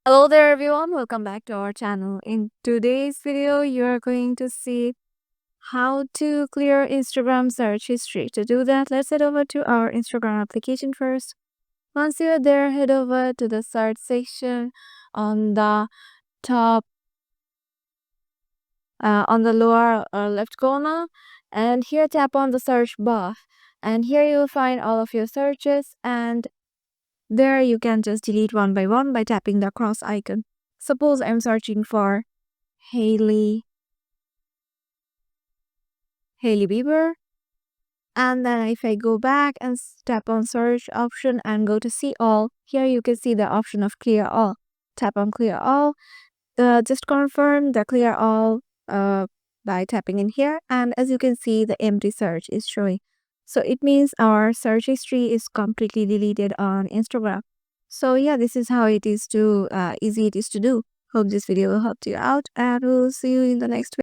Hello there everyone, welcome back to our channel. In today's video, you are going to see how to clear Instagram search history. To do that, let's head over to our Instagram application first. Once you are there, head over to the search section on the top, on the lower left corner, and here tap on the search bar. And here you will find all of your searches, and there you can just delete one by one by tapping the cross icon. Suppose I'm searching for Hailey Bieber. And then if I go back and tap on search option and go to see all, here you can see the option of clear all. Tap on clear all. Just confirm the clear all by tapping in here. And as you can see, the empty search is showing. So it means our search history is completely deleted on Instagram. So yeah, this is how it is to easy it is to do. Hope this video will help you out, and we'll see you in the next video.